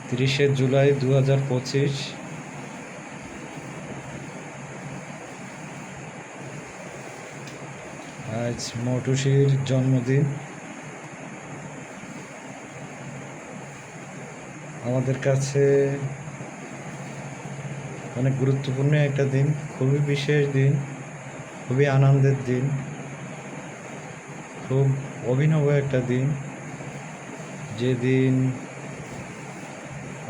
30শে জুলাই 2025। আজ মৌটুসির জন্মদিন। আমাদের কাছে অনেক গুরুত্বপূর্ণ একটা দিন, খুবই বিশেষ দিন, খুবই আনন্দের দিন, খুব অভিনব একটা দিন, যেদিন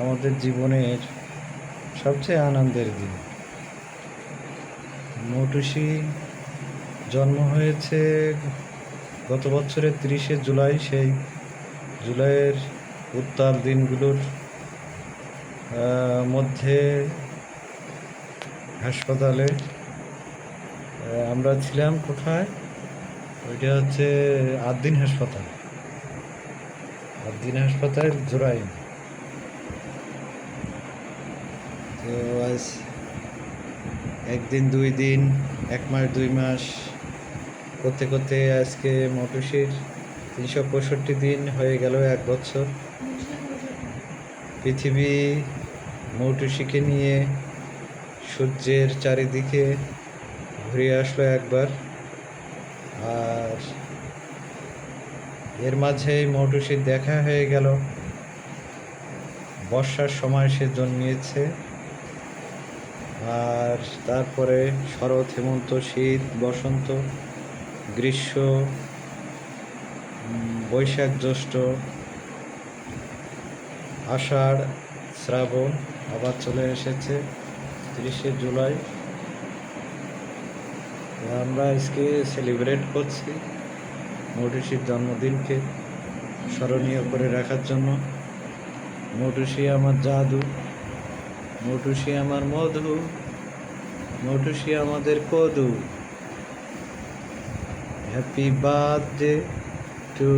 আমাদের জীবনের সবচেয়ে আনন্দের দিন। মৌটুসি জন্ম হয়েছে গত বছরের 30শে জুলাই। সেই জুলাইয়ের উত্তাল দিনগুলোর মধ্যে হাসপাতালে আমরা ছিলাম। কোথায়? ওইটা হচ্ছে আদ্দিন হাসপাতাল, জোরাই। তো আজ একদিন, 2 দিন, 1 মাস, 2 মাস করতে করতে আজকে মৌটুসির 365 দিন হয়ে গেল, 1 বছর। পৃথিবী মৌটুসিকে নিয়ে সূর্যের চারিদিকে ঘুরে আসলো একবার, আর এর মাঝেই মৌটুসির দেখা হয়ে গেল। বর্ষার সময় সে জন্মিয়েছে, আর তারপরে শরৎ, হেমন্ত, শীত, বসন্ত, গ্রীষ্ম, বৈশাখ, জ্যৈষ্ঠ, আষাঢ়, শ্রাবণ আবার চলে এসেছে 30শে জুলাই। আমরা আজকে সেলিব্রেট করছি মৌটুসির জন্মদিনকে স্মরণীয় করে রাখার জন্য। মৌটুসি আমার জাদু, মৌটুসি আমার মধু, মৌটুসি আমাদের কদু। Happy birthday to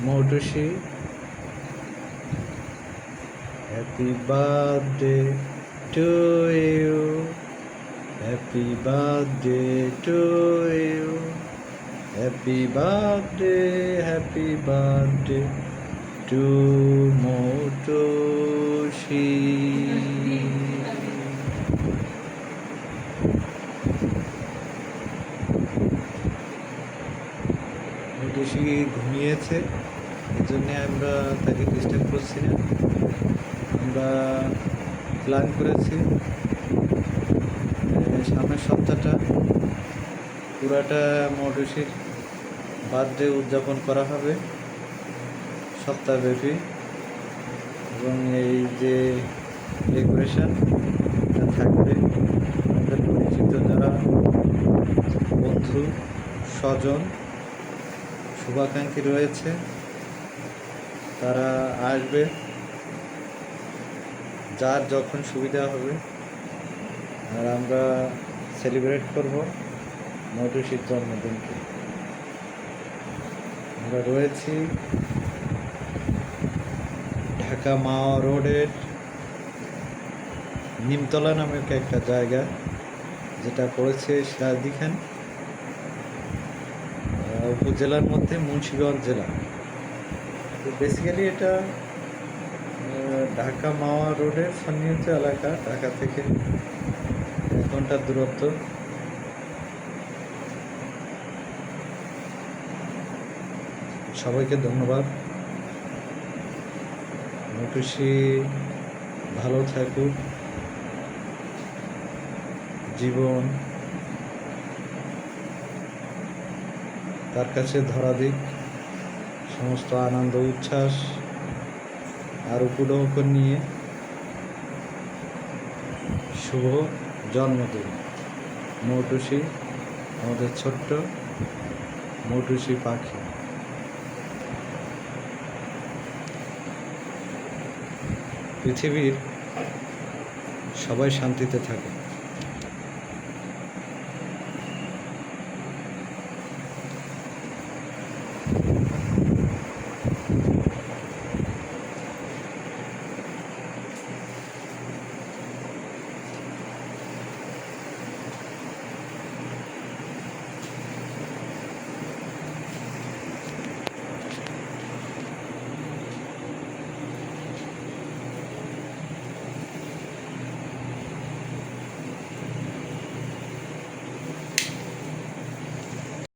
Moutushi, happy birthday to you, happy birthday to you, happy birthday to Moutushi. Moutushi ঘুমিয়েছে, এই জন্যে আমরা তাকে ডিস্টার্ব করছি না। আমরা প্ল্যান করেছি সামনের সপ্তাহটা পুরাটা মৌটুসির বার্থডে উদযাপন করা হবে সপ্তাহব্যাপী, এবং এই যে ডেকোরেশন থাকবে, আমাদের পরিচিত যারা বন্ধু, স্বজন, শুভাকাঙ্ক্ষী রয়েছে তারা আসবে, যার যখন সুবিধা হবে। আর আমরা সেলিব্রেট করব মৌটুসির জন্মদিনকে। আমরা রয়েছি ঢাকা মাওয়া রোডের নিমতলা নামে একটা জায়গা, যেটা পড়েছে সিরাজদিখান উপজেলার মধ্যে, মুন্সিগঞ্জ জেলা। তো বেসিক্যালি এটা ঢাকা মাওয়া রোডের সন্নিহিত এলাকা, ঢাকা থেকে 1 ঘন্টার দূরত্ব। সবাইকে ধন্যবাদ। মৌটুসি ভালো থাকুক, জীবন তার কাছে ধরা দিক, সমস্ত আনন্দ, উচ্ছ্বাস আর উপলক্ষ নিয়ে শুভ জন্মদিন মৌটুসি, আমাদের ছোট্ট মৌটুসি পাখি। পৃথিবীর সবাই শান্তিতে থাকে।